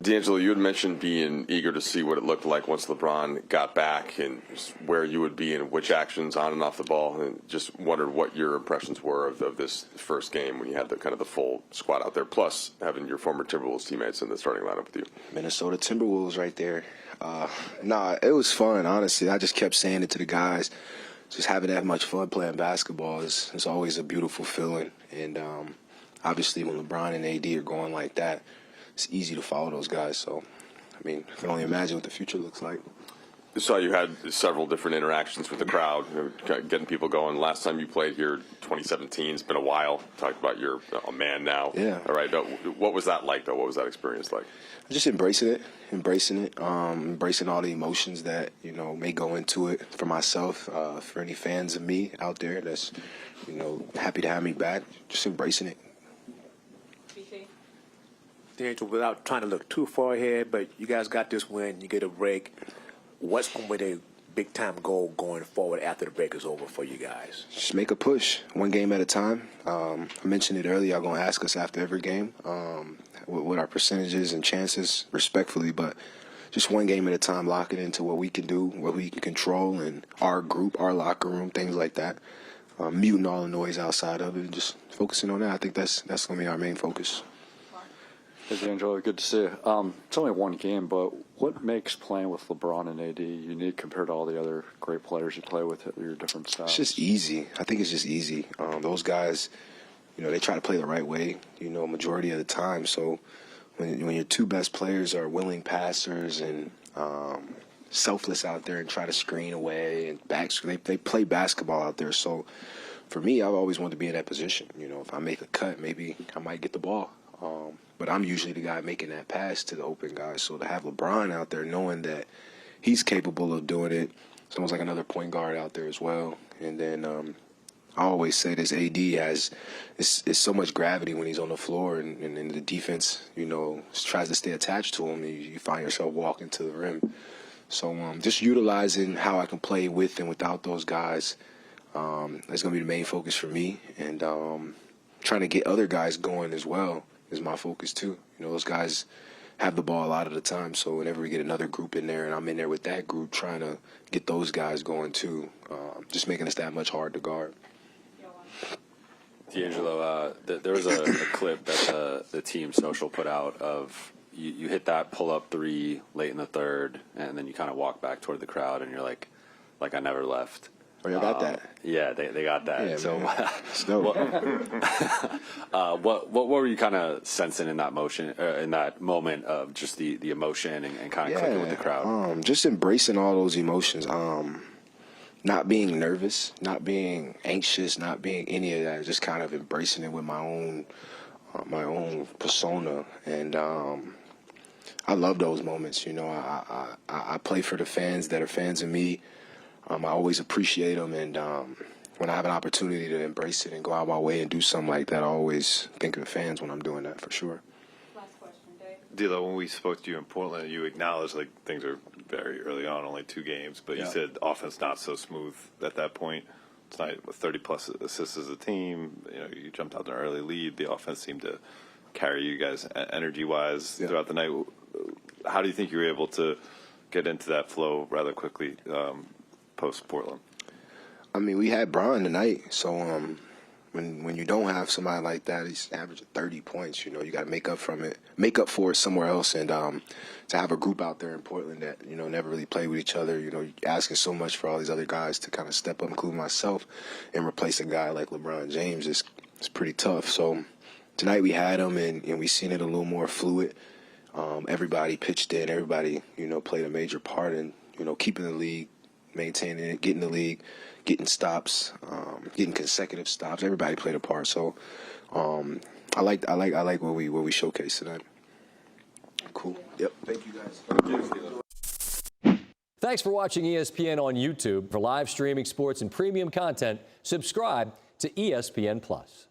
D'Angelo, you had mentioned being eager to see what it looked like once LeBron got back and where you would be and which actions on and off the ball. And just wondered what your impressions were of this first game when you had the kind of the full squad out there, plus having your former Timberwolves teammates in the starting lineup with you. Minnesota Timberwolves right there. It was fun, honestly. I just kept saying it to the guys. Just having that much fun playing basketball is always a beautiful feeling. And obviously when LeBron and AD are going like that, it's easy to follow those guys. So, I mean, I can only imagine what the future looks like. So you had several different interactions with the crowd, getting people going. Last time you played here, 2017, it's been a while. Talked about you're a man now. Yeah. All right. What was that like, though? What was that experience like? Just embracing all the emotions that, may go into it for myself, for any fans of me out there that's, happy to have me back, just embracing it. D'Angelo, without trying to look too far ahead, but you guys got this win, you get a break. What's going to be the big-time goal going forward after the break is over for you guys? Just make a push, one game at a time. I mentioned it earlier, y'all going to ask us after every game what our percentages and chances, respectfully, but just one game at a time, lock it into what we can do, what we can control, and our group, our locker room, things like that. Muting all the noise outside of it and just focusing on that. I think that's going to be our main focus. Hey, D'Angelo, good to see you. It's only one game, but what makes playing with LeBron and AD unique compared to all the other great players you play with at your different styles? It's just easy. I think it's just easy. Those guys, they try to play the right way, majority of the time. So when your two best players are willing passers and selfless out there and try to screen away and they play basketball out there. So for me, I've always wanted to be in that position. If I make a cut, maybe I might get the ball. But I'm usually the guy making that pass to the open guy. So to have LeBron out there knowing that he's capable of doing it, it's almost like another point guard out there as well. And then I always say this, AD has it's so much gravity when he's on the floor and the defense, tries to stay attached to him. You find yourself walking to the rim. So just utilizing how I can play with and without those guys is going to be the main focus for me. And trying to get other guys going as well is my focus too. Those guys have the ball a lot of the time, so whenever we get another group in there and I'm in there with that group trying to get those guys going too, just making us that much hard to guard. D'Angelo, there was a clip that the team social put out of you hit that pull-up three late in the third, and then you kind of walk back toward the crowd, and you're like I never left. Oh, you got that? Yeah, they got that. Yeah, so, what were you kind of sensing in that in that moment of just the emotion and kind of clicking with the crowd? Just embracing all those emotions. Not being nervous, not being anxious, not being any of that. Just kind of embracing it with my own persona. And I love those moments. I play for the fans that are fans of me. I always appreciate them, and when I have an opportunity to embrace it and go out my way and do something like that, I always think of the fans when I'm doing that, for sure. Last question, Dave. D'Lo, when we spoke to you in Portland, you acknowledged things are very early on, only 2 games, but you said offense not so smooth at that point. Tonight with 30-plus assists as a team, you jumped out to an early lead. The offense seemed to carry you guys energy-wise throughout the night. How do you think you were able to get into that flow rather quickly? Post-Portland? I mean, we had Bron tonight, so when you don't have somebody like that, he's averaging 30 points. You got to make up for it somewhere else, and to have a group out there in Portland that never really played with each other. You're asking so much for all these other guys to kind of step up, including myself, and replace a guy like LeBron James is pretty tough. So tonight we had him, and we seen it a little more fluid. Everybody pitched in, everybody played a major part in keeping the league, maintaining it, getting the league, getting stops, getting consecutive stops. Everybody played a part. So I like what we showcased tonight. Cool. Yep. Thank you guys. Thanks for watching ESPN on YouTube. For live streaming sports and premium content, subscribe to ESPN Plus.